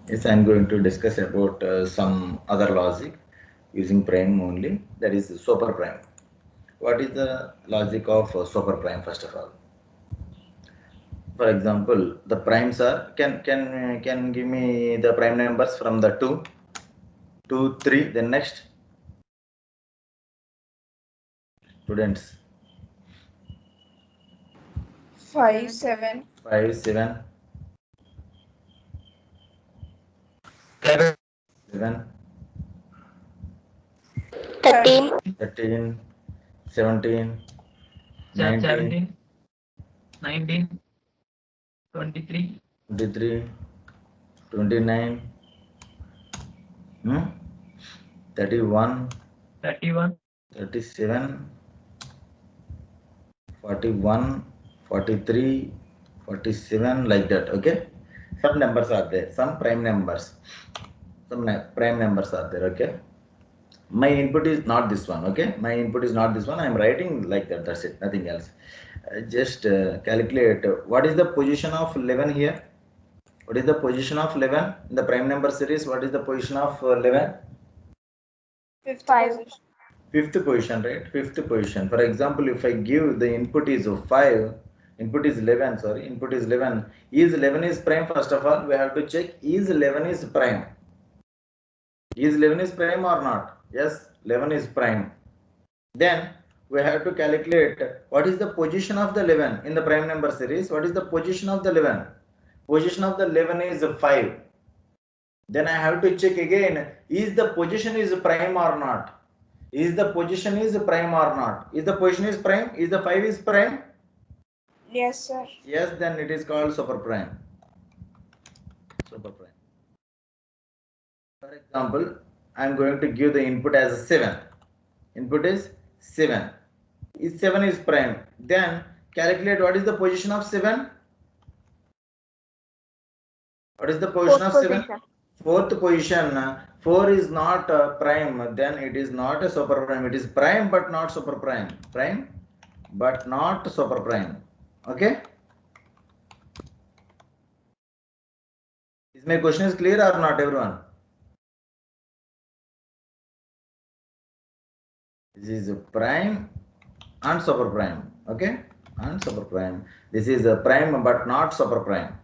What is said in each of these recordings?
Yes, I am going to discuss about some other logic using prime only, that is super prime. What is the logic of super prime first of all? For example, the primes are can give me the prime numbers from the 2, 3, then next students 5, 7, 5, 7, 7, 13, 13, 17, 19, 17, 19, 23, 23, 29, 31, 31, 37, 41, 43, 47, like that. Okay, some numbers are there, some prime numbers, prime numbers are there. Okay, my input is not this one. Okay, my input is not this one. I am writing like that, that's it, nothing else. Just calculate what is the position of 11 here. What is the position of 11 in the prime number series? What is the position of 11? 5th position. Fifth position, right? Fifth position. For example, if I give the input is 5, input is 11, sorry, input is 11. Is 11 is prime? First of all, we have to check is 11 is prime. Is 11 is prime or not? Yes, 11 is prime. Then we have to calculate what is the position of the 11 in the prime number series. What is the position of the 11? Position of the 11 is 5. Then I have to check again, is the position is prime or not? Is the position is prime or not? Is the position is prime? Is the 5 is prime? Yes, sir. Yes, then it is called super prime. Super prime. For example, I am going to give the input as 7. Input is 7. If 7 is prime, then calculate what is the position of 7. What is the position of 7? Fourth position. 4 is not prime, then it is not a super prime. It is prime but not super prime. Prime but not super prime. Okay? Is my question is clear or not, everyone? This is a prime and super prime. Okay? And super prime. This is a prime but not super prime.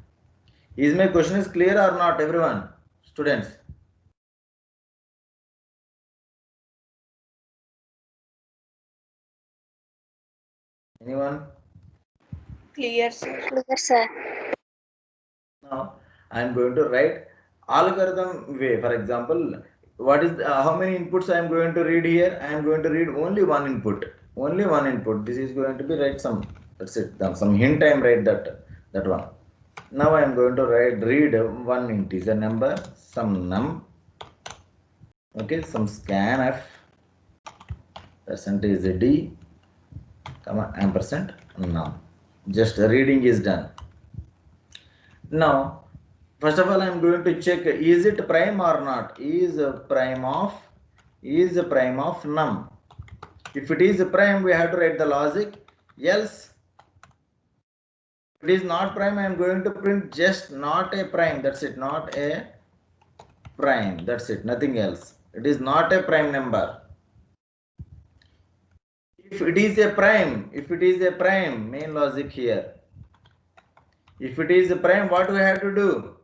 Is my question is clear or not, everyone? Students? Anyone? Clear, sir. Clear, sir. Now I am going to write algorithm way. For example, what is how many inputs I am going to read here? I am going to read only one input. Only one input. This is going to be write some. That's it. Some hint I am write that one. Now I am going to read one integer number, some num. Okay, some scanf, percentage d, comma ampersand num. Just reading is done. Now, first of all, I am going to check is it prime or not. Is prime of num. If it is prime, we have to write the logic. Else, if it is not prime, I am going to print just not a prime. That's it. Not a prime. That's it. Nothing else. It is not a prime number. If it is a prime, main logic here. If it is a prime, what we have to do?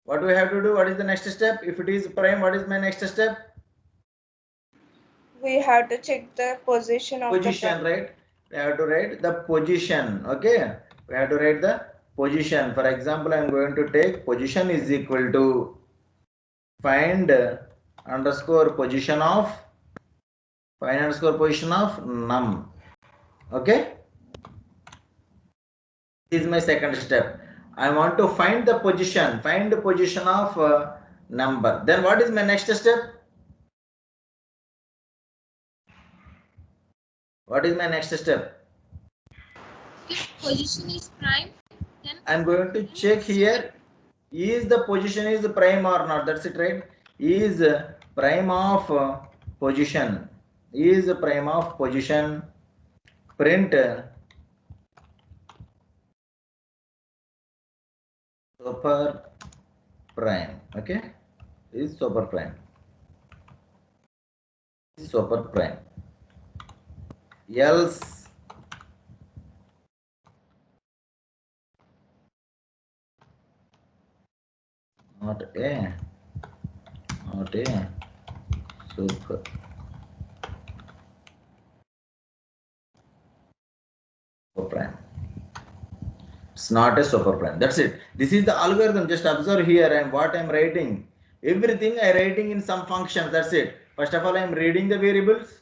What we have to do? What is the next step? If it is prime, what is my next step? We have to check the position of Position, right? We have to write the position. Okay, we have to write the position. For example, I am going to take position is equal to find underscore position of num. Okay, this is my second step. I want to find the position of number. Then what is my next step? What is my next step? If position is prime, then I am going to check here, is the position is prime or not. That's it, right? Is prime of position, is prime of position, print super prime. Okay, is super prime. Super prime. Else not a super prime. It's not a super prime. That's it. This is the algorithm. Just observe here and what I'm writing. Everything I writing in some function. That's it. First of all, I'm reading the variables.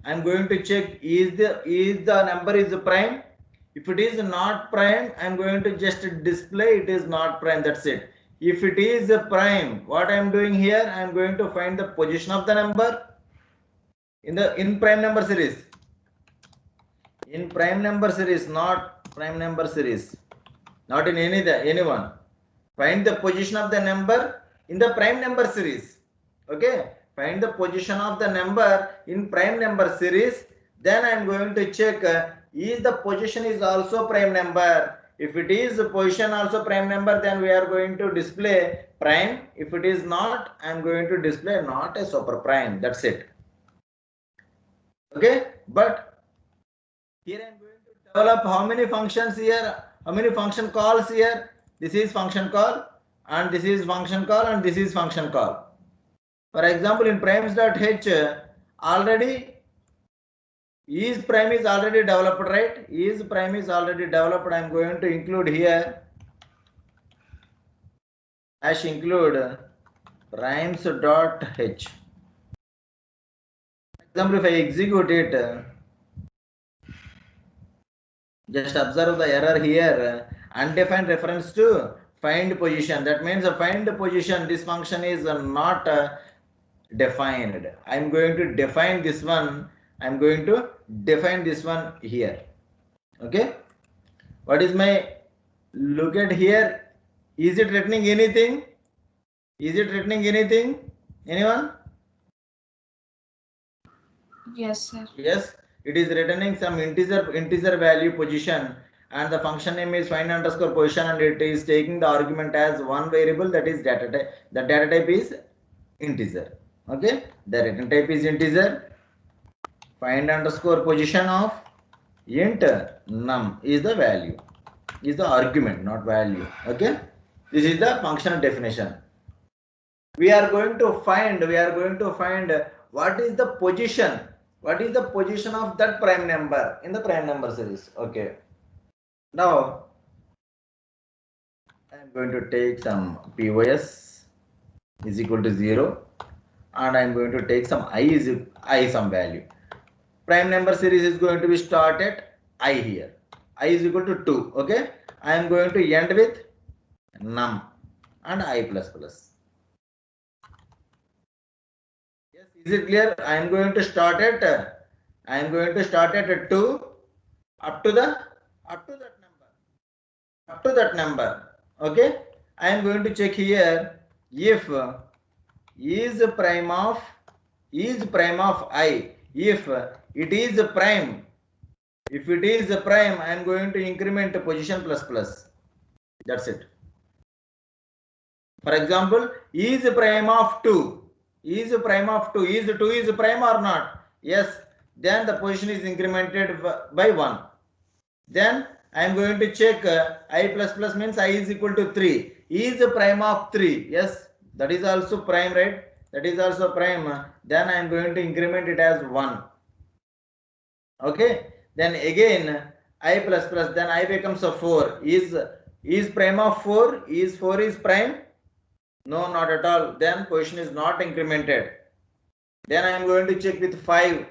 I'm going to check is the number is prime. If it is not prime, I'm going to just display it is not prime. That's it. If it is a prime, what I'm doing here, I'm going to find the position of the number in prime number series. In prime number series, not prime number series, not in anyone. Find the position of the number in the prime number series. Okay, find the position of the number in prime number series. Then I am going to check is the position is also prime number. If it is position also prime number, then we are going to display prime. If it is not, I am going to display not a super prime. That's it. Okay, but here I am going to develop how many functions here, how many function calls here. This is function call, and this is function call, and this is function call. For example, in primes.h, already is prime is already developed, right? Is prime is already developed. I am going to include here hash include primes.h. For example, if I execute it, just observe the error here. Undefined reference to find position. That means find position. This function is not defined. I'm going to define this one. I'm going to define this one here. Okay. What is my look at here? Is it returning anything? Is it returning anything? Anyone? Yes, sir. Yes. It is returning some integer value position, and the function name is find underscore position, and it is taking the argument as one variable, that is data type. The data type is integer. Okay, the return type is integer. Find underscore position of int num is the value, is the argument, not value. Okay, this is the functional definition. We are going to find what is the position. What is the position of that prime number in the prime number series? Okay. Now I am going to take some POS is equal to 0, and I am going to take some I some value. Prime number series is going to be start at I here. I is equal to 2. Okay. I am going to end with num and I plus plus. Yes, is it clear? I am going to start at 2 up to that number. Okay. I am going to check here if is prime of I. If it is prime, I am going to increment position plus plus. That's it. For example, is prime of 2. Is 2 is prime or not? Yes. Then the position is incremented by 1. Then I am going to check I plus plus means I is equal to 3. Is prime of 3? Yes. That is also prime, right? That is also prime. Then I am going to increment it as 1. Okay. Then again I plus plus. Then I becomes a 4. Is prime of 4? Is 4 is prime? No, not at all. Then position is not incremented. Then I am going to check with 5,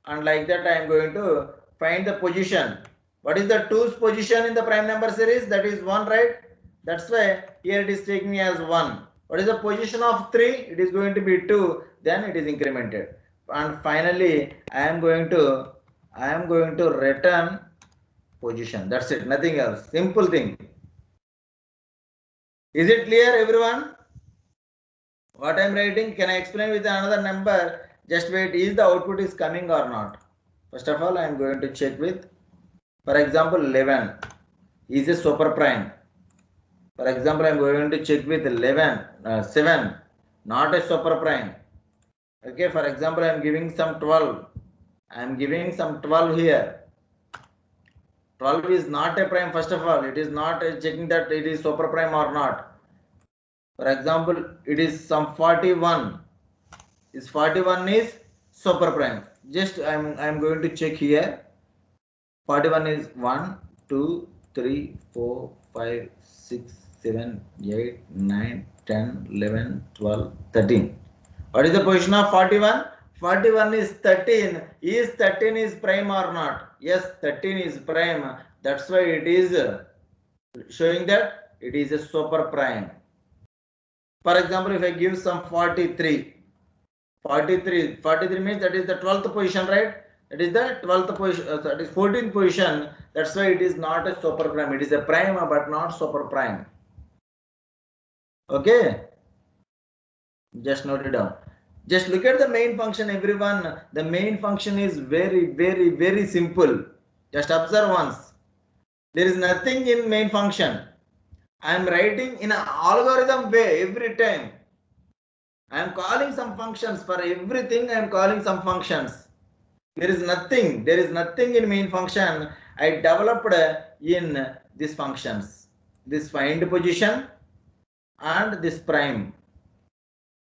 and like that I am going to find the position. What is the 2's position in the prime number series? That is 1, right? That's why here it is taking me as 1. What is the position of 3? It is going to be 2. Then it is incremented. And finally, I am going to return position. That's it. Nothing else. Simple thing. Is it clear, everyone? What I am writing, can I explain with another number? Just wait, is the output is coming or not? First of all, I am going to check with, for example, 11 is a super prime. For example, I am going to check with 7, not a super prime. Okay, for example, I am giving some 12. I am giving some 12 here. 12 is not a prime, first of all. It is not checking that it is super prime or not. For example, it is some 41. Is 41 is super prime. Just I'm going to check here. 41 is 1, 2, 3, 4, 5, 6, 7, 8, 9, 10, 11, 12, 13. What is the position of 41? 41 is 13. Is 13 is prime or not? Yes, 13 is prime. That's why it is showing that it is a super prime. For example, if I give some 43, 43 means that is the 12th position, right? That is the 12th position, that is 14th position. That's why it is not a super prime. It is a prime but not super prime. Okay, just note it down. Just look at the main function, everyone. The main function is very simple. Just observe once. There is nothing in main function. I am writing in an algorithm way every time. I am calling some functions for everything. I am calling some functions. There is nothing in main function. I developed in these functions. This find position and this prime.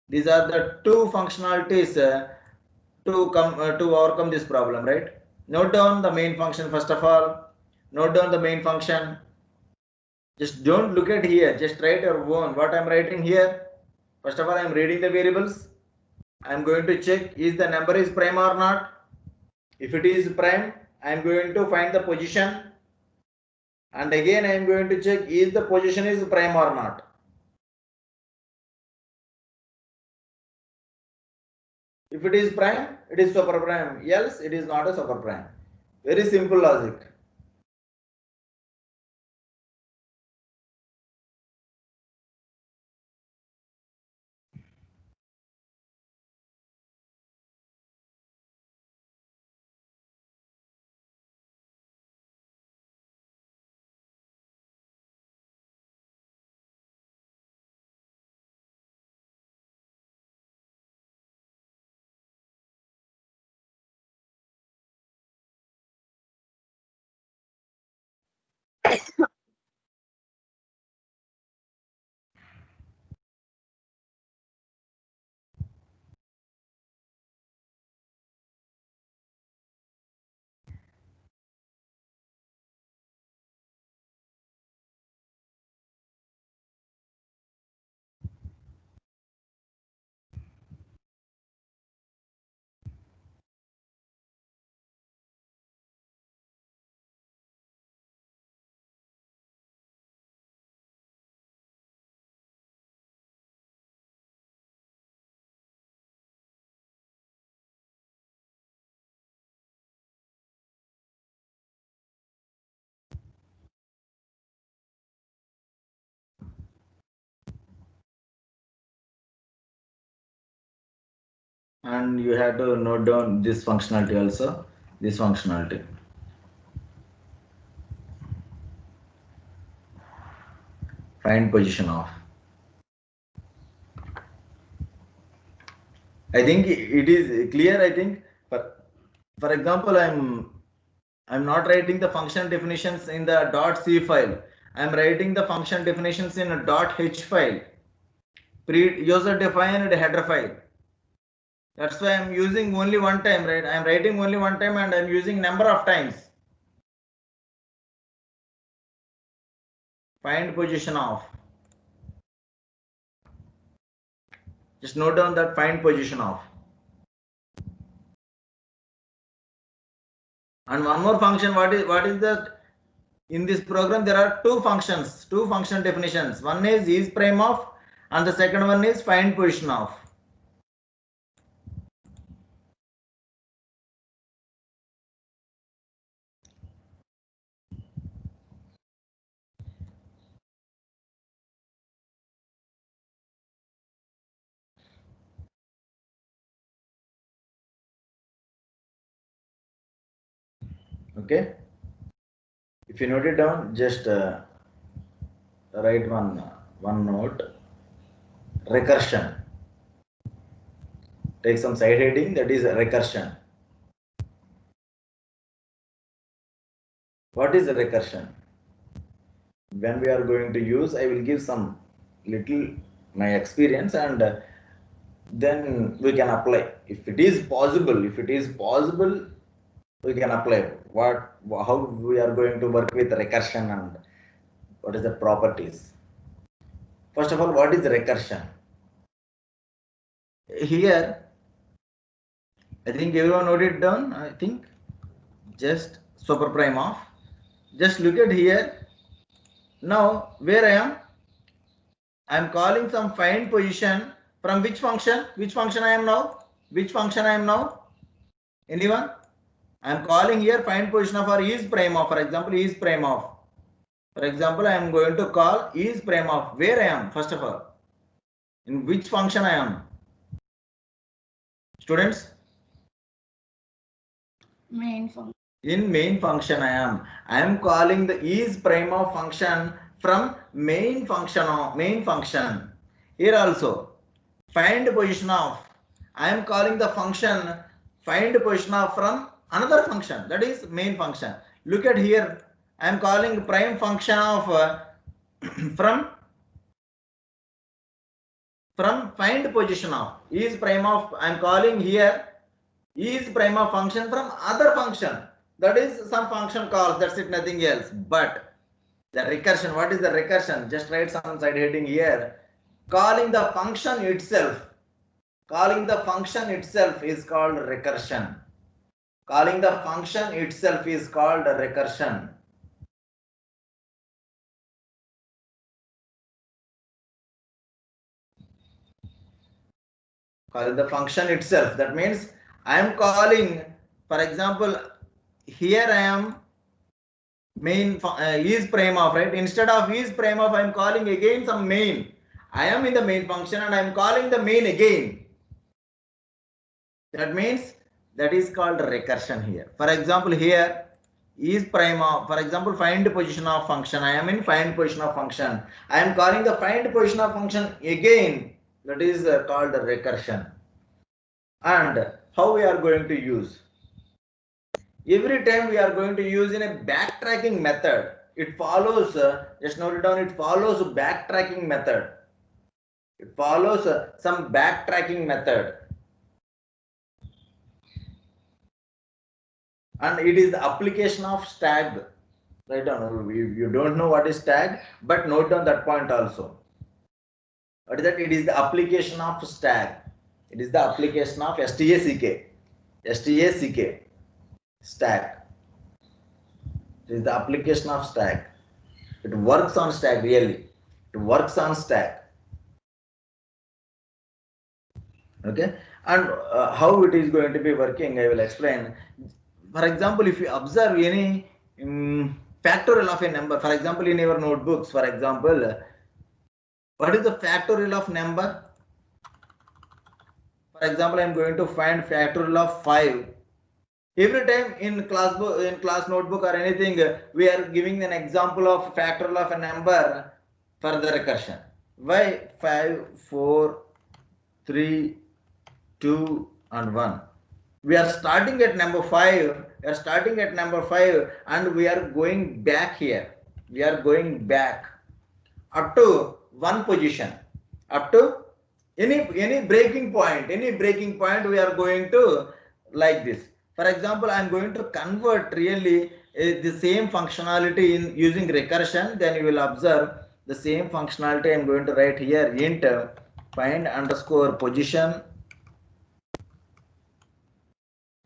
These are the two functionalities to overcome this problem, right? Note down the main function first of all. Note down the main function. Just don't look at here. Just write your own. What I'm writing here. First of all, I'm reading the variables. I'm going to check is the number is prime or not. If it is prime, I'm going to find the position. And again, I'm going to check is the position is prime or not. If it is prime, it is super prime. Else, it is not a super prime. Very simple logic. And you have to note down this functionality also. This functionality. Find position of. I think it is clear. I think for example, I'm not writing the function definitions in the .c file. I'm writing the function definitions in a .h file. User defined header file. That's why I'm using only one time, right? I'm writing only one time and I'm using number of times. Find position of. Just note down that find position of. And one more function. What is that? In this program, there are two functions, two function definitions. One is prime of, and the second one is find position of. Okay. If you note it down, just write one note. Recursion. Take some side heading, that is recursion. What is recursion? When we are going to use, I will give some little my experience, and then we can apply. If it is possible, we can apply how we are going to work with recursion and what is the properties. First of all, what is recursion? Here, I think everyone noted it down. I think just super prime of. Just look at here. Now, where I am calling some find position from which function? Which function I am now? Which function I am now? Anyone? I am calling here find position of or is prime of. For example, is prime of. For example, I am going to call is prime of. Where I am? First of all, in which function I am? Students? Main function. In main function I am calling the is prime of function from main function. Here also find position of, I am calling the function find position of from another function, that is main function. Look at here, I am calling prime function of from find position of is prime of, I am calling here is prime of function from other function, that is some function calls, that's it, nothing else. But the recursion, what is the recursion? Just write some side heading here. Calling the function itself is called recursion. Calling the function itself is called recursion. Calling the function itself, that means I am calling, for example, here I am main is prime of, right? Instead of is prime of, I am calling again some main. I am in the main function and I am calling the main again. That means that is called recursion here. For example, here is prime of, for example, find position of function. I am in find position of function. I am calling the find position of function again. That is called recursion. And how we are going to use? Every time we are going to use in a backtracking method. It follows, just note it down, it follows backtracking method. It follows some backtracking method. And it is the application of stag. Write down, you don't know what is stag, but note down that point also. What is that? It is the application of stag. It is the application of STACK. Stack. It is the application of stack. It works on stack, really. It works on stack. Okay. And how it is going to be working, I will explain. For example, if you observe any factorial of a number, for example, in your notebooks, for example, what is the factorial of number? For example, I am going to find factorial of 5. Every time in class notebook or anything, we are giving an example of factorial of a number for the recursion. Why 5, 4, 3, 2, and 1? We are starting at number 5. We are starting at number 5, and we are going back here. We are going back up to one position, up to any breaking point. Any breaking point we are going to like this. For example, I am going to convert really the same functionality in using recursion. Then you will observe the same functionality. I am going to write here int find underscore position,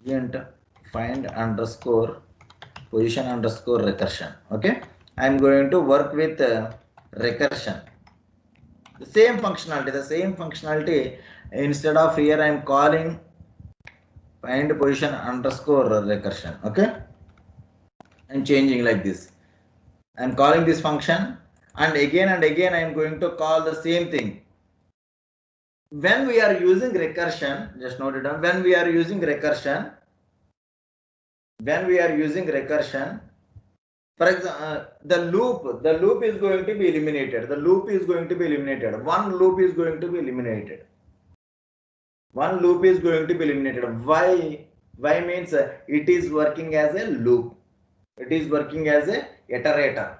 int find underscore position underscore recursion. Okay, I am going to work with recursion. The same functionality. Instead of here, I am calling find position underscore recursion. Okay, I'm changing like this. I'm calling this function, and again I am going to call the same thing. When we are using recursion, just note it down. When we are using recursion, For example, the loop is going to be eliminated. The loop is going to be eliminated. One loop is going to be eliminated. One loop is going to be eliminated. Why? Why means it is working as a loop. It is working as a iterator.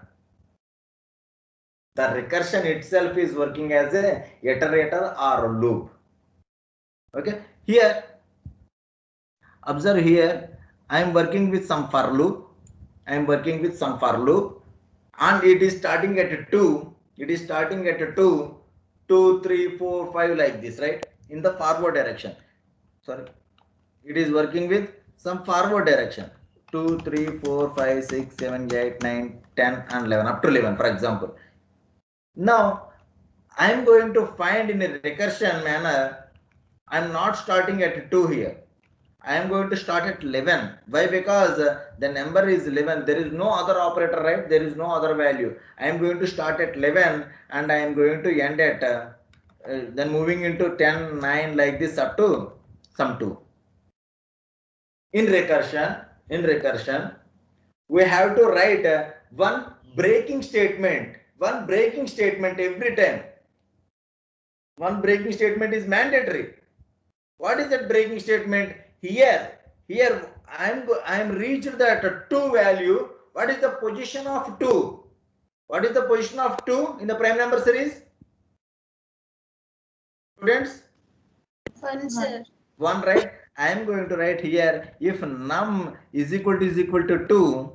The recursion itself is working as a iterator or loop. Okay. Here, observe here. I am working with some for loop. I am working with some for loop, and it is starting at 2. It is starting at 2, 2, 3, 4, 5 like this, right? In the forward direction. Sorry. It is working with some forward direction. 2, 3, 4, 5, 6, 7, 8, 9, 10, and 11, up to 11, for example. Now, I am going to find in a recursion manner. I am not starting at 2 here. I am going to start at 11. Why? Because the number is 11. There is no other operator, right? There is no other value. I am going to start at 11 and I am going to end at then moving into 10, 9 like this up to some 2. In recursion, we have to write one breaking statement every time. One breaking statement is mandatory. What is that breaking statement? Here I am reached that 2 value. What is the position of 2? What is the position of 2 in the prime number series? Students? 1, sir. 1, right? I am going to write here, if num is equal to 2,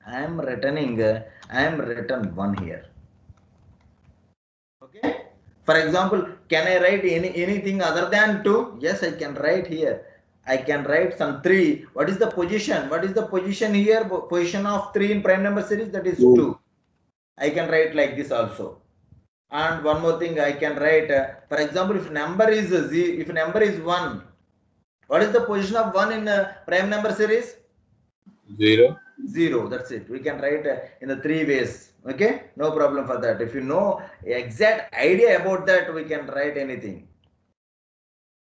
I am returning 1 here. Okay. For example, can I write anything other than 2? Yes, I can write here. I can write some 3. What is the position? What is the position here? Position of 3 in prime number series, that is 2. I can write like this also. And one more thing, I can write, for example, if number is 1, what is the position of 1 in prime number series? 0. 0. That's it. We can write in the 3 ways. Okay, no problem for that. If you know exact idea about that, we can write anything.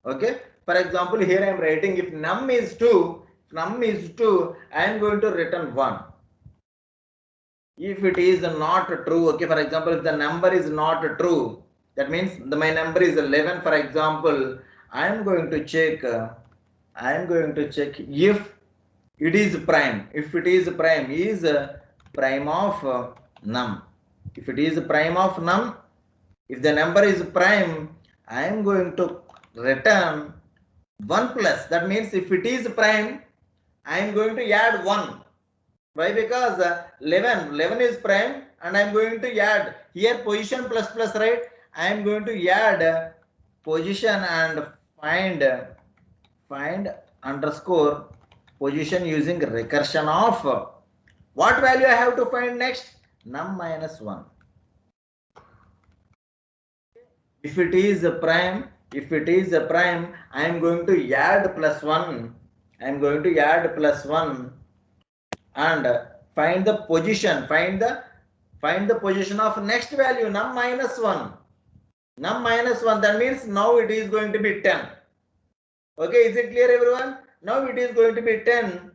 Okay. For example, here I am writing if num is 2, I am going to return 1. If it is not true, okay, for example, if the number is not true, that means my number is 11, for example, I am going to check if it is prime. If it is prime, is prime of num. If it is prime of num, if the number is prime, I am going to return 1 plus. That means if it is prime, I am going to add 1. Why? Because 11 is prime, and I am going to add here position plus plus, right? I am going to add position and find underscore position using recursion of what value I have to find next? Num minus 1. If it is a prime, I am going to add plus 1. I am going to add plus 1 and find the position. Find the position of next value, num minus 1. Num minus 1. That means now it is going to be 10. Okay, is it clear, everyone? Now it is going to be 10.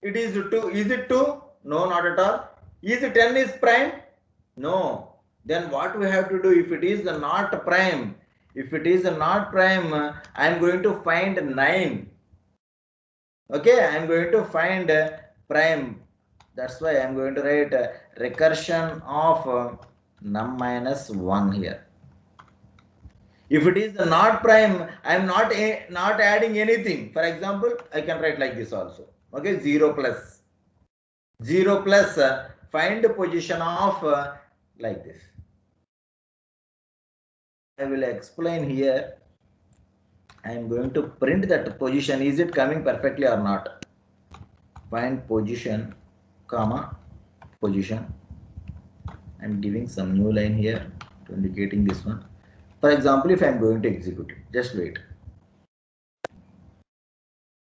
It is 2. Is it 2? No, not at all. Is 10 is prime? No. Then what we have to do? If it is not prime, I am going to find 9. Okay, I am going to find prime. That's why I am going to write recursion of num minus 1 here. If it is not prime, I am not adding anything. For example, I can write like this also. Okay, 0 plus. Find the position of like this. I will explain here. I am going to print that position. Is it coming perfectly or not? Find position, comma, position. I am giving some new line here to indicating this one. For example, if I am going to execute it, just wait.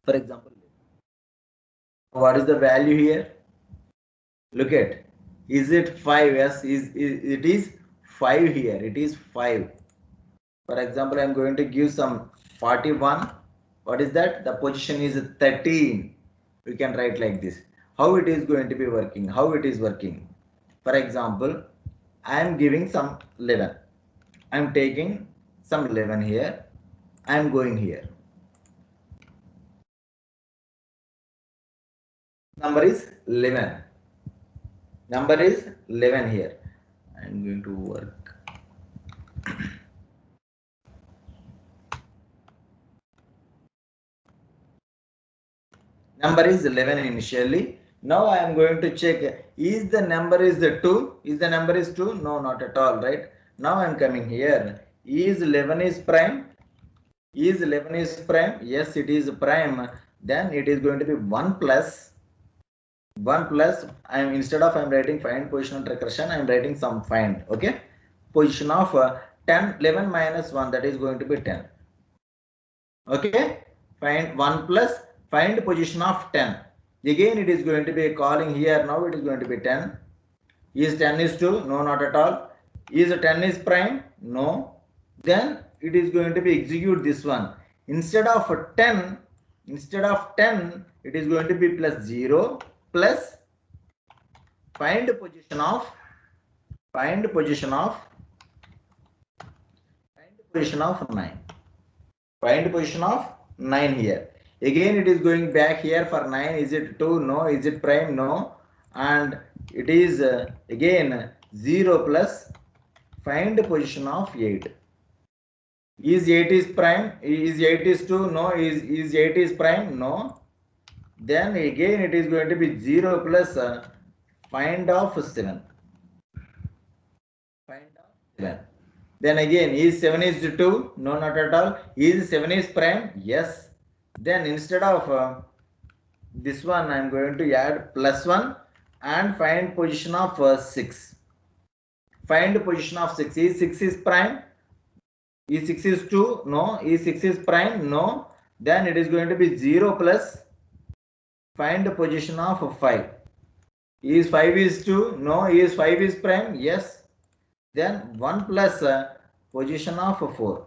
For example, what is the value here? Look at, is it 5? Yes, it is 5 here. It is 5. For example, I am going to give some 41. What is that? The position is 13. We can write like this. how it is going to be working, how it is working. For example, I am giving some 11. I am taking some 11 here. I am going here. Number is 11. Number is 11 here. I am going to work. Number is 11 initially. Now I am going to check, is the number is the 2? Is the number is 2? No, not at all, right? Now I am coming here. Is 11 is prime? Is 11 is prime? Yes, it is prime. Then it is going to be 1 plus I am, instead of I am writing find position of recursion, I am writing some find. Okay, position of 11 minus 1, that is going to be 10. Okay, find 1 plus find position of 10. Again it is going to be calling here. Now it is going to be 10. Is 10 is 2? No, not at all. Is 10 is prime? No. Then it is going to be execute this one. Instead of 10, it is going to be plus 0 plus find position of 9. Find position of 9 here. Again it is going back here for 9. Is it 2? No. Is it prime? No. And it is again 0 plus find position of 8. Is 8 is prime? Is 8 is 2? No. Is 8 is prime? No. Then again it is going to be 0 plus find of 7. Find of 7. Then again, is 7 is 2? No, not at all. Is 7 is prime? Yes. Then instead of this one, I am going to add plus 1 and find position of 6. Find position of 6. Is 6 is prime? Is 6 is 2? No. Is 6 is prime? No. Then it is going to be 0 plus find the position of 5. Is 5 is 2? No. Is 5 is prime? Yes. Then 1 plus position of 4.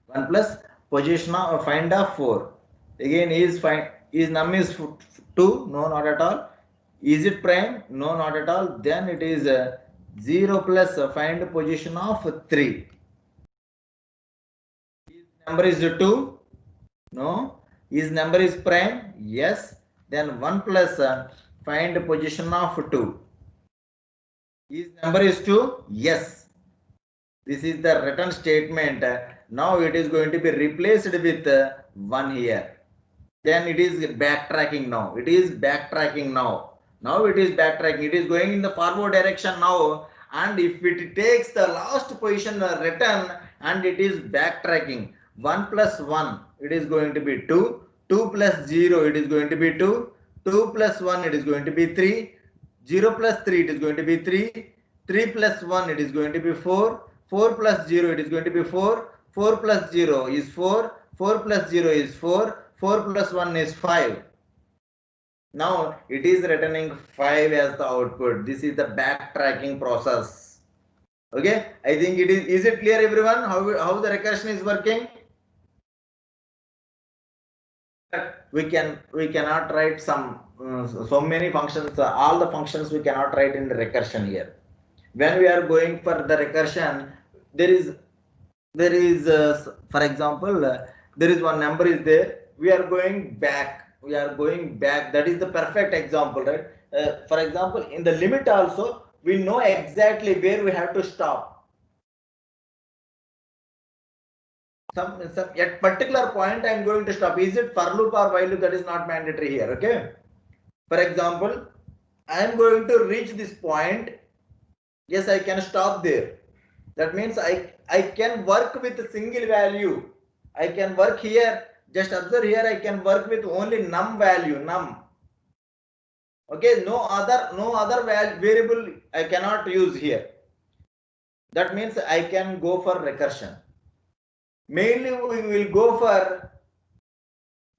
1 plus position of find of 4. Again is num is 2? No, not at all. Is it prime? No, not at all. Then it is 0 plus find position of 3. Is number is 2? No. Is number is prime? Yes. Then 1 plus find position of 2. Is number is 2? Yes. This is the return statement. Now it is going to be replaced with 1 here. Then it is backtracking now. It is backtracking now. Now it is backtracking. It is going in the forward direction now. And if it takes the last position return and it is backtracking. 1 plus 1, it is going to be 2. 2 plus 0, it is going to be 2. 2 plus 1, it is going to be 3. 0 plus 3, it is going to be 3. 3 plus 1, it is going to be 4. 4 plus 0, it is going to be 4. 4 plus 0 is 4. 4 plus 0 is 4. 4 plus 1 is 5. Now it is returning 5 as the output. This is the backtracking process. Okay, I think it is it clear everyone how the recursion is working? We cannot write some so many functions, all the functions we cannot write in the recursion here. When we are going for the recursion, there is for example there is one number is there, we are going back, that is the perfect example, right? For example, in the limit also we know exactly where we have to stop. Some at particular point I am going to stop. Is it for loop or while loop? That is not mandatory here. Okay, for example, I am going to reach this point. Yes, I can stop there. That means I can work with a single value. I can work here. Just observe here, I can work with only num value, num. Okay, no other variable I cannot use here. That means I can go for recursion. Mainly we will go for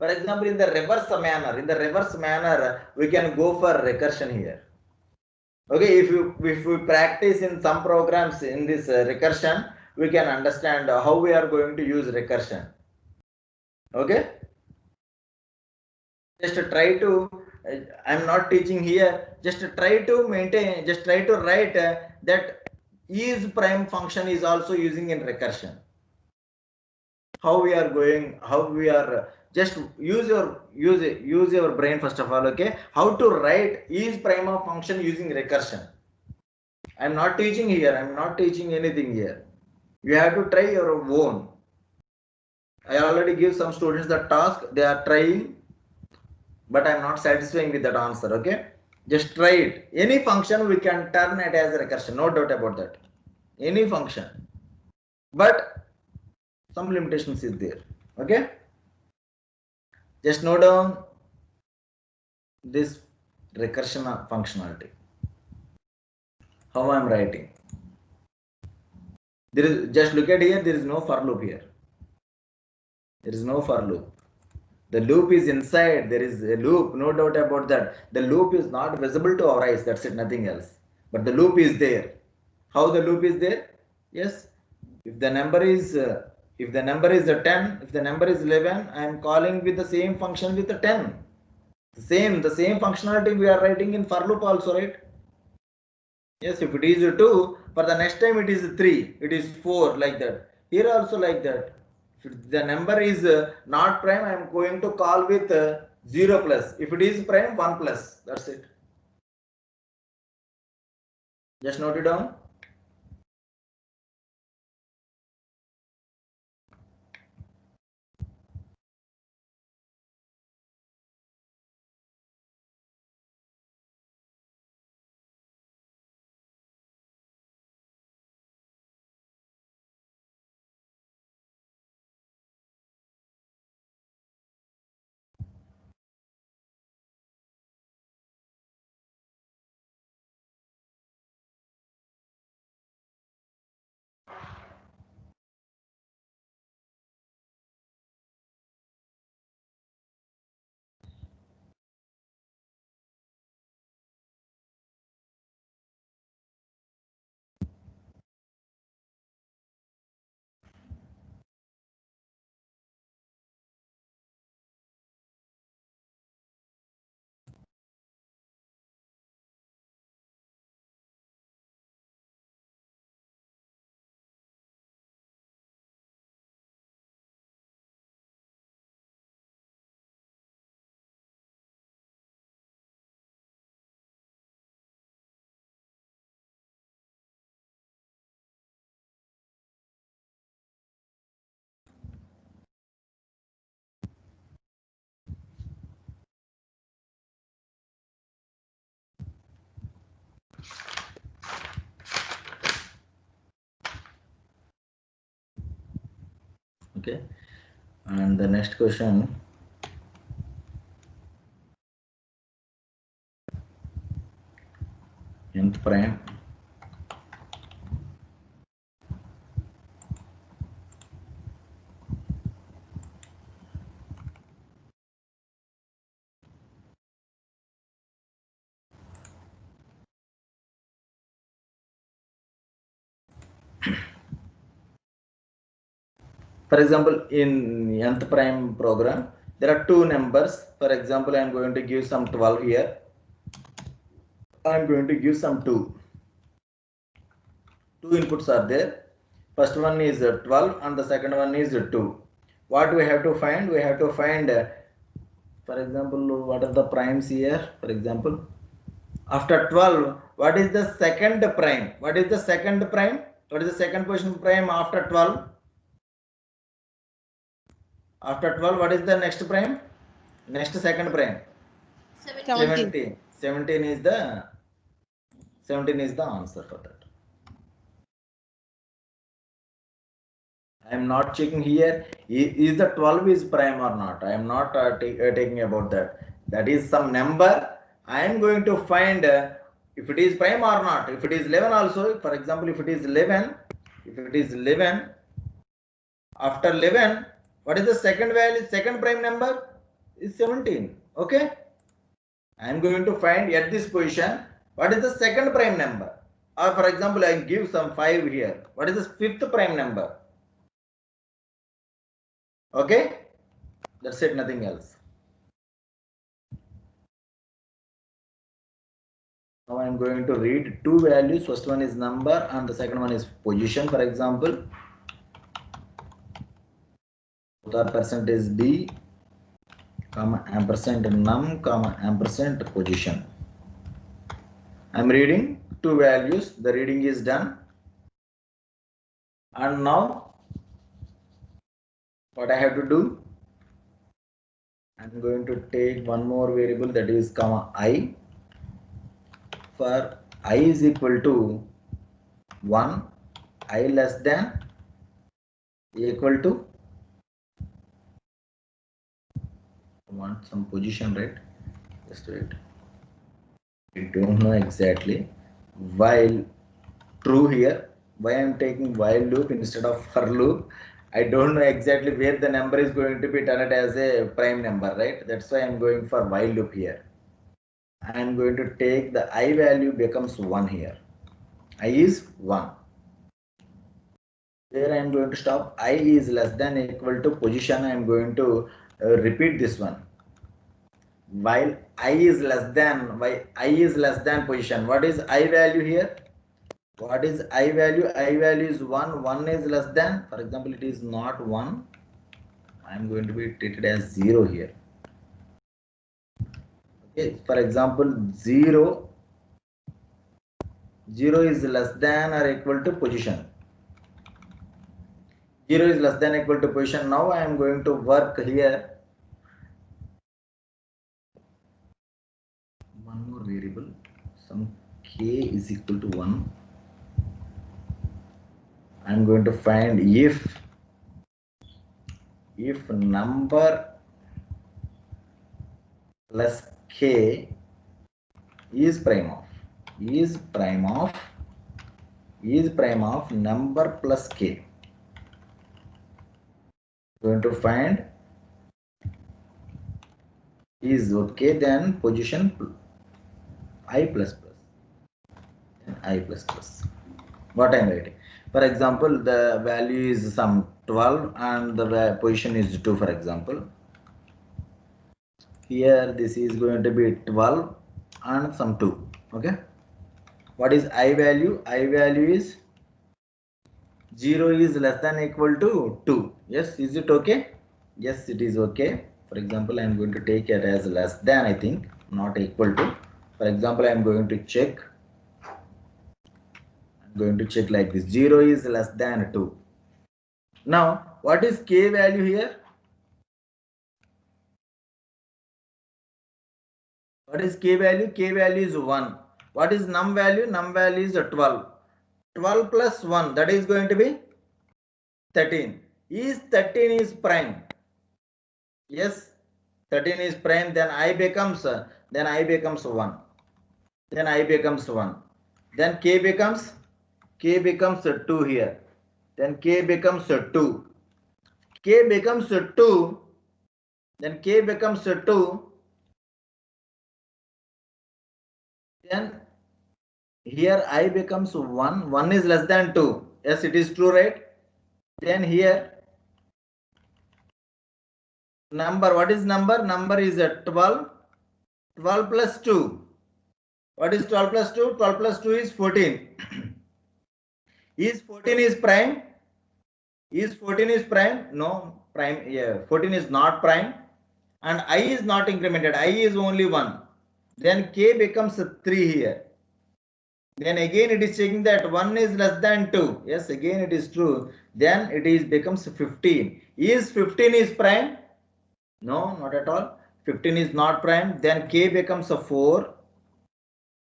example, in the reverse manner, we can go for recursion here. Okay, if we practice in some programs in this recursion, we can understand how we are going to use recursion. Okay, just try to I'm not teaching here. Just try to maintain, just try to write that is prime function is also using in recursion. How we are going, how we are, just use your brain first of all. Okay, how to write is prime of function using recursion. I'm not teaching here, I'm not teaching anything here. You have to try your own. I already give some students the task, they are trying, but I'm not satisfying with that answer. Okay, just try it. Any function we can turn it as a recursion, no doubt about that. Any function, but some limitations is there. Okay, just note down this recursion functionality, how I'm writing. There is, just look at here, there is no for loop here. There is no for loop. The loop is inside, there is a loop, no doubt about that. The loop is not visible to our eyes, that's it, nothing else. But the loop is there. How the loop is there? Yes, if the number is a 10, if the number is 11, I am calling with the same function with the 10. The same functionality we are writing in for loop also, right? Yes, if it is 2, for the next time it is 3, it is 4, like that. Here also like that. If the number is not prime, I am going to call with 0 plus. If it is prime, 1 plus. That's it. Just note it down. Okay, and the next question. Nth prime. For example, in nth prime program, there are two numbers. For example, I am going to give some 12 here. I am going to give some 2. Two inputs are there. First one is 12 and the second one is 2. What we have to find? We have to find, for example, what are the primes here? For example, after 12, what is the second prime? What is the second prime? What is the second position prime after 12? After 12, what is the next prime? Next second prime? 17. 17 is the answer for that. I am not checking here is the 12 is prime or not. I am not taking about that. That is some number. I am going to find if it is prime or not. If it is 11 also, for example, if it is 11, after 11, what is the second value? Second prime number is 17. Okay. I am going to find at this position what is the second prime number. Or for example, I give some 5 here. What is the fifth prime number? Okay, that's it, nothing else. Now I am going to read two values. First one is number and the second one is position. For example, the percent is D, comma ampersand num, comma ampersand position. I am reading two values. The reading is done. And now what I have to do? I'm going to take one more variable, that is comma I. For I is equal to 1, I less than equal to, I want some position, right? Just wait. I don't know exactly. While true here, why I'm taking while loop instead of for loop? I don't know exactly where the number is going to be turned as a prime number, right? That's why I'm going for while loop here. I'm going to take the I value becomes 1 here. I is 1. There I am going to stop. I is less than equal to position. I am going to repeat this one. While I is less than, why I is less than position. What is I value here? What is I value? I value is 1. 1 is less than. For example, it is not 1. I am going to be treated as 0 here. Okay. For example, 0 is less than or equal to position. 0 is less than equal to position. Now I am going to work here. One more variable, some k is equal to 1. I am going to find if number plus k is prime of number plus k. Going to find is okay, then position I plus plus. What I am writing? For example, the value is some 12 and the position is 2. For example, here this is going to be 12 and some 2. Okay. What is I value? I value is 0 is less than equal to 2. Yes, is it okay? Yes, it is okay. For example, I am going to take it as less than, I think, not equal to. For example, I am going to check. I'm going to check like this. 0 is less than 2. Now, what is k value here? What is k value? K value is 1. What is num value? Num value is 12. 12 plus 1, that is going to be 13. Is 13 is prime? Yes, 13 is prime. Then I becomes 1. Then I becomes 1. Then k becomes 2 here. Then k becomes 2. K becomes 2. Then k becomes 2. Then here I becomes 1. 1 is less than 2. Yes, it is true, right? Then here number, what is number? Number is 12. 12 plus 2. What is 12 plus 2? 12 plus 2 is 14. Is 14 is prime? Is 14 is prime? No, prime. Yeah, 14 is not prime. And I is not incremented. I is only 1. Then k becomes 3 here. Then again it is checking that 1 is less than 2. Yes, again it is true. Then it is becomes 15. Is 15 is prime? No, not at all. 15 is not prime. Then k becomes 4.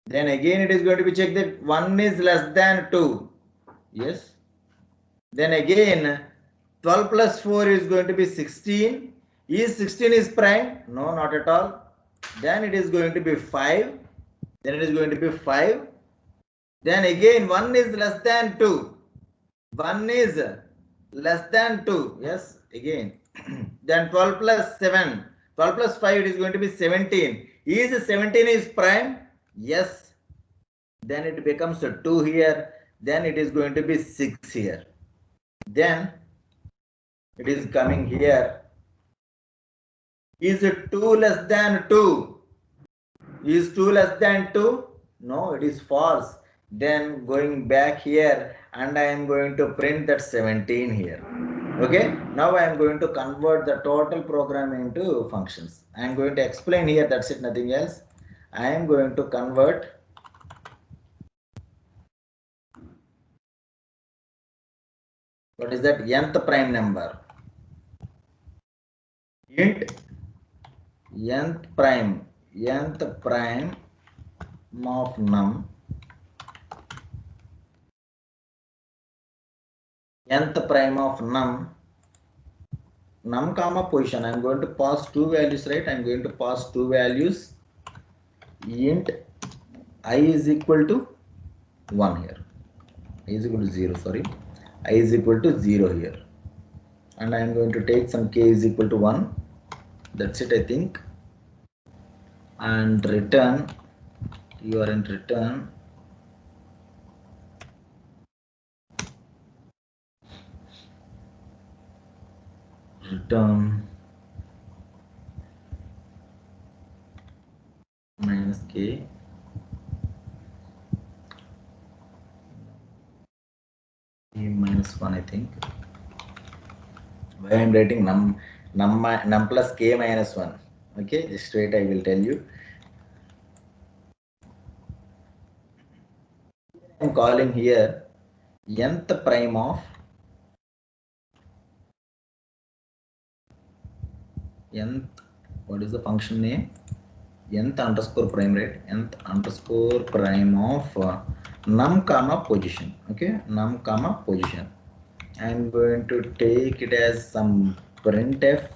Then again it is going to be checked that 1 is less than 2. Yes. Then again 12 plus 4 is going to be 16. Is 16 is prime? No, not at all. Then it is going to be 5. Then it is going to be 5. Then again 1 is less than 2. 1 is less than 2. Yes, again. Then 12 plus 7. 12 plus 5, it is going to be 17. Is 17 is prime? Yes. Then it becomes 2 here. Then it is going to be 6 here. Then it is coming here. Is 2 less than 2? Is 2 less than 2? No, it is false. Then going back here and I am going to print that 17 here. Okay, now I am going to convert the total program into functions. I am going to explain here, that's it, nothing else. I am going to convert what is that nth prime number int nth prime of num nth prime of num comma position. I am going to pass two values, right? I am going to pass two values. Int I is equal to 1 here. I is equal to 0, sorry. I is equal to 0 here. And I am going to take some k is equal to 1. That's it, I think. And return, you are in return. Return minus k minus 1, I think. Why I am writing num plus k minus 1. Okay, just wait, I will tell you. I am calling here nth prime of nth, what is the function name? Nth underscore prime, right? Nth underscore prime of num comma position. Okay, num comma position. I am going to take it as some printf,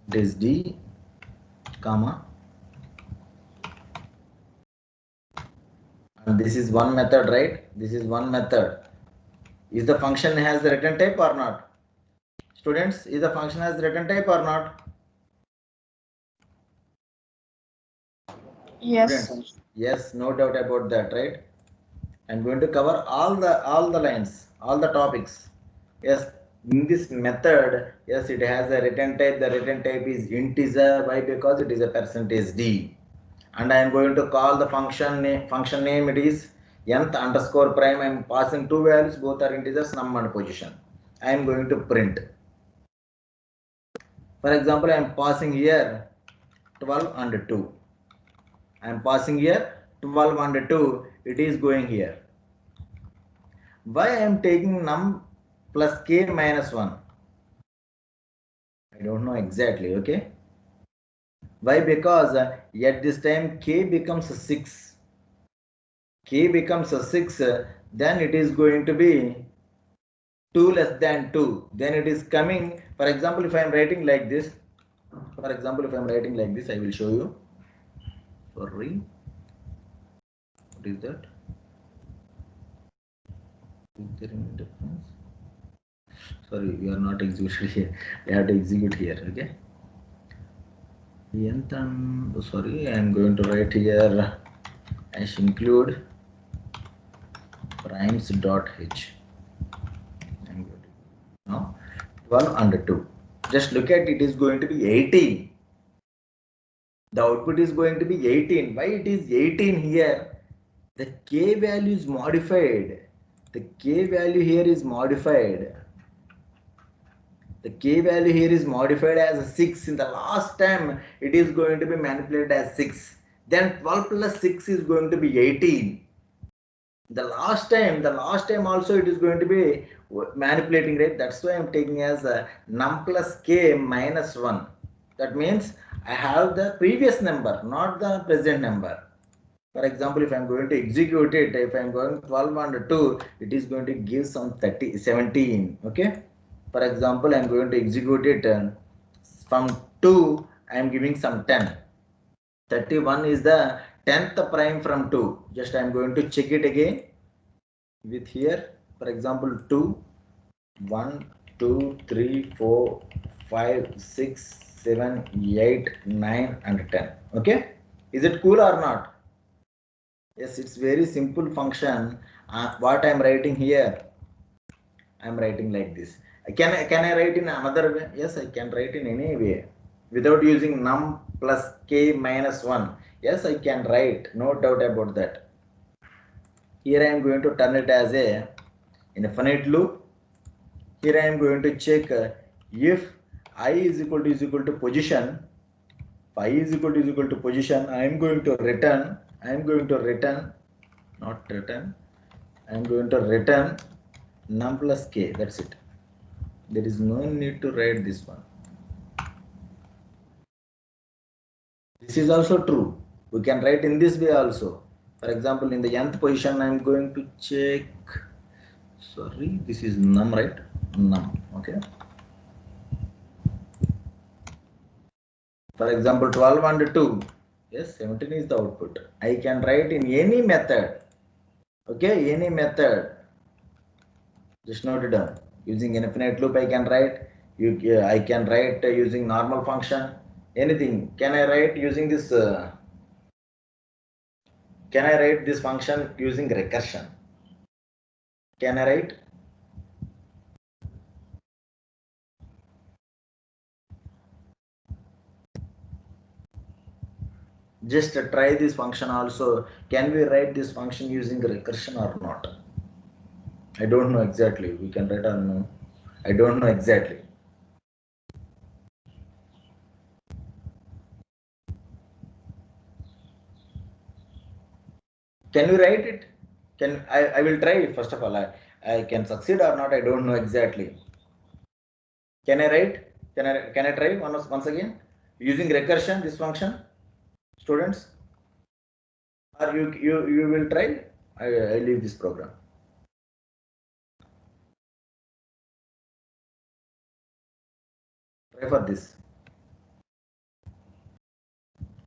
this d comma, and this is one method, right? This is one method. Is the function has the return type or not? Students, is the function has the return type or not? Yes, Students, yes, no doubt about that, right? I'm going to cover all the lines, all the topics. Yes, in this method, yes, it has a return type. The return type is integer. Why? Because it is a percentage d. And I am going to call the function name. It is nth underscore prime. I am passing two values. Both are integers, num and position. I am going to print. For example, I am passing here 12 and 2. I am passing here 12 and 2. It is going here. Why I am taking num plus k minus 1? I don't know exactly, okay? Why? Because at this time k becomes 6. K becomes a 6, then it is going to be 2 less than 2. Then it is coming, for example, if I am writing like this, I will show you. Sorry, what is that? Is there any difference? Sorry, we are not executed here. We have to execute here, okay? Sorry, I am going to write here as include primes dot h. I'm going to now 12 and 2. Just look at it is going to be 18. The output is going to be 18. Why it is 18 here? The k value is modified. The k value here is modified. The k value here is modified as a 6. In the last time, it is going to be manipulated as 6. Then 12 plus 6 is going to be 18. The last time also it is going to be manipulating, right? That's why I'm taking as a num plus k minus 1. That means I have the previous number, not the present number. For example, if I'm going to execute it, if I'm going 12 and 2, it is going to give some 17. Okay. For example, I'm going to execute it from 2, I'm giving some 10. 31 is the 10th prime from 2. Just I'm going to check it again with here. For example, 2, 1, 2, 3, 4, 5, 6, 7, 8, 9, and 10. Okay. Is it cool or not? Yes, it's very simple function. What I'm writing here, I'm writing like this. Can I write in another way? Yes, I can write in any way without using num plus k minus 1. Yes, I can write, no doubt about that. Here I am going to turn it as a infinite loop. Here I am going to check if I is equal to position, phi is equal to position. I am going to return, not return, I am going to return num plus k. That's it. There is no need to write this one. This is also true. We can write in this way also. For example, in the nth position, I am going to check. Sorry, this is num, right? Num. Okay. For example, 12 and 2. Yes, 17 is the output. I can write in any method. Okay, any method. Just note it down. Using infinite loop, I can write. I can write using normal function. Anything. Can I write using this? Can I write this function using recursion? Can I write? Just try this function also. Can we write this function using recursion or not? I don't know exactly. We can write or no. I don't know exactly. Can we write it? I will try first of all. I can succeed or not. I don't know exactly. Can I write? Can I try once again using recursion this function, students? Or you will try? I leave this program. Try for this.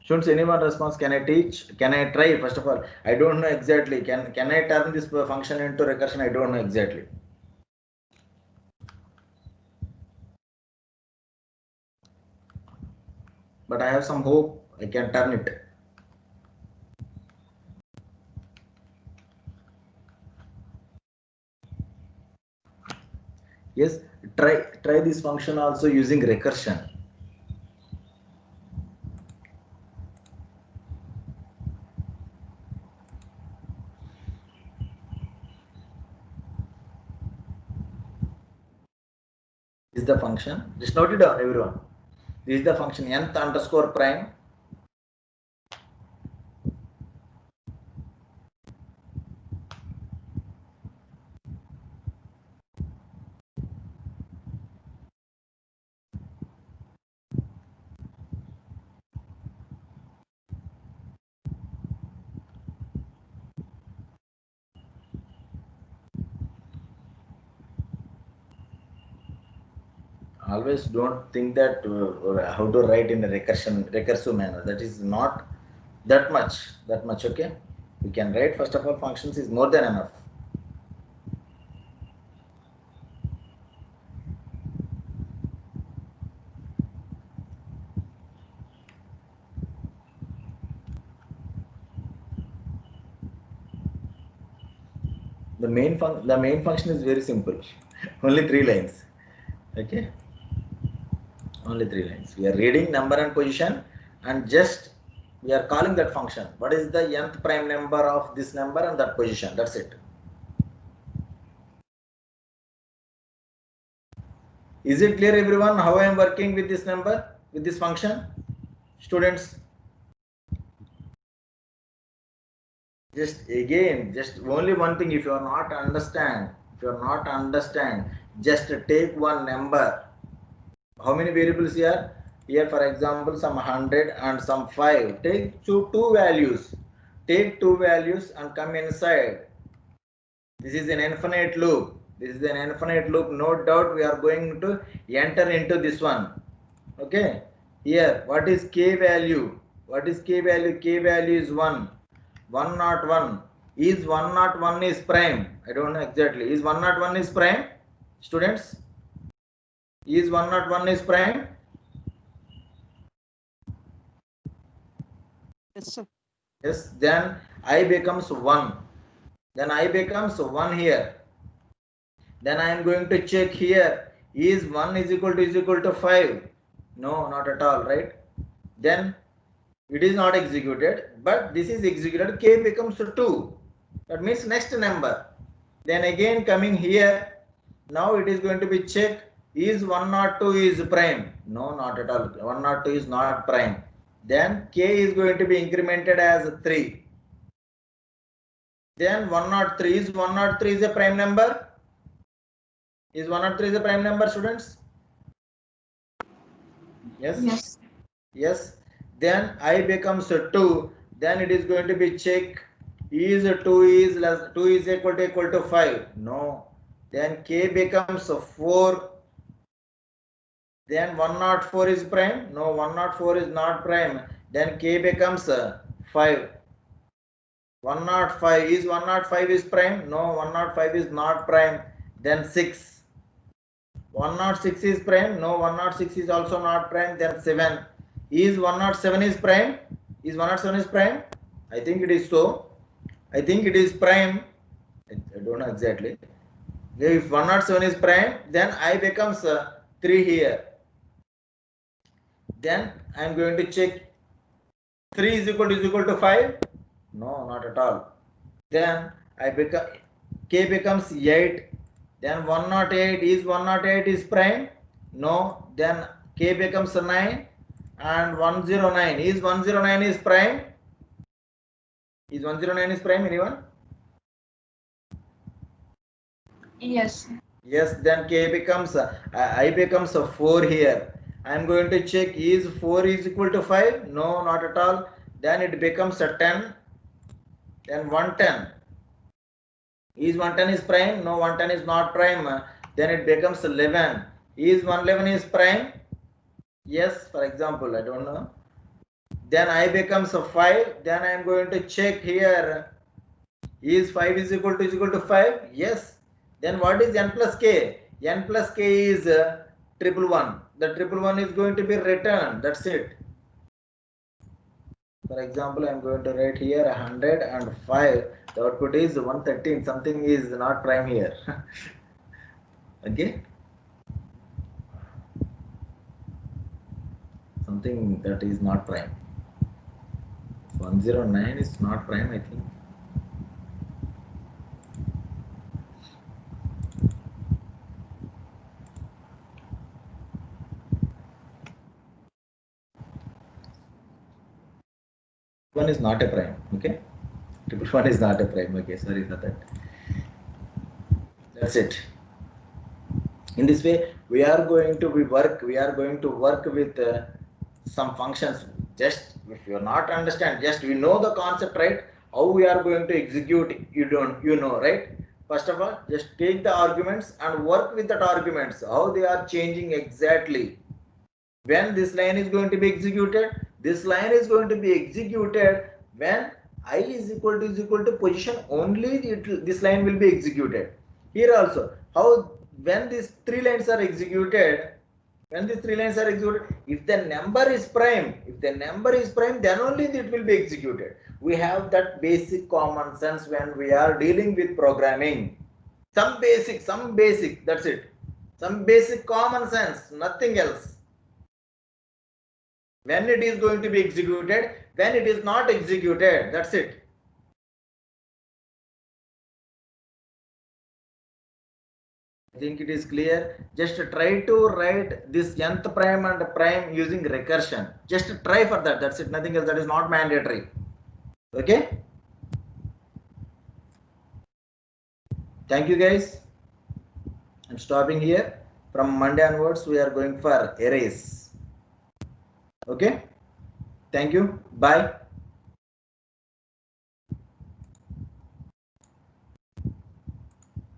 Shouldn't anyone response? Can I teach? Can I try? First of all, I don't know exactly. Can I turn this function into recursion? I don't know exactly. But I have some hope. I can turn it. Yes, try this function also using recursion. This is the function. Just note it down, everyone. This is the function nth underscore prime. Always don't think that how to write in a recursive manner. That is not that much. Okay. We can write first of all functions is more than enough. The main function is very simple. Only 3 lines. Okay. Only 3 lines. We are reading number and position, and just we are calling that function. What is the nth prime number of this number and that position? That's it. Is it clear, everyone, how I am working with this number, with this function? Students, just only one thing. If you are not understand, just take one number. How many variables here? Here, for example, some 100 and some 5. Take two values. Take 2 values and come inside. This is an infinite loop. No doubt we are going to enter into this one. Okay. Here, what is k value? K value is 1. 101. Is 101 is prime? I don't know exactly. Is 101 is prime? Students? Is 101 is prime? Yes, sir. Yes, then I becomes 1. Then I becomes 1 here. Then I am going to check here. Is 1 is equal to 5? No, not at all, right? Then It is not executed, but this is executed. K becomes 2. That means next number. Then again coming here, now it is going to be checked. Is 102 is prime? No, not at all. 102 is not prime. Then K is going to be incremented as 3. Then 103 is 103 is a prime number. Is 103 is a prime number, students? Yes. Yes. Yes. Then I becomes 2. Then it is going to be check. Is 2 is less 2 is equal to 5? No. Then K becomes 4. Then 104 is prime? No, 104 is not prime. Then K becomes 5. 105 is 105 is prime? No, 105 is not prime. Then 6. 106 is prime? No, 106 is also not prime. Then 7. Is 107 is prime? Is 107 is prime? I think it is so. I think it is prime. I don't know exactly. If 107 is prime, then I becomes 3 here. Then I am going to check 3 is equal to 5. No, not at all. Then I become K becomes 8. Then 108 is prime? No. Then K becomes 9 and 109 is 109 is prime? Is 109 is prime, anyone? Yes. Yes. Then K becomes I becomes 4 here. I am going to check is 4 is equal to 5? No, not at all. Then it becomes a 10. Then 110. Is 110 is prime? No, 110 is not prime. Then it becomes 11. Is 111 is prime? Yes, for example, I don't know. Then I becomes 5. Then I am going to check here. Is 5 is equal to 5? Yes. Then what is n plus k? N plus k is 111. The 111 is going to be returned. That's it. For example, I am going to write here 105. The output is 113. Something is not prime here. Okay. Something that is not prime. 109 is not prime, I think. One is not a prime. Okay. 111 is not a prime. Okay. Sorry for that. That's it. In this way, we are going to work with some functions. Just if you are not understand, just we know the concept, right? How we are going to execute, you know, right? First of all, just take the arguments and work with that arguments, how they are changing exactly. When this line is going to be executed, this line is going to be executed when I is equal to position only, this line will be executed. Here also, how when these 3 lines are executed, if the number is prime, then only it will be executed. We have that basic common sense when we are dealing with programming. Some basic, that's it. Some basic common sense, nothing else. When it is going to be executed, when it is not executed, that's it. I think it is clear. Just try to write this nth prime and prime using recursion. Just try for that. That's it. Nothing else. That is not mandatory. Okay. Thank you, guys. I'm stopping here. From Monday onwards, we are going for arrays. Okay. Thank you. Bye.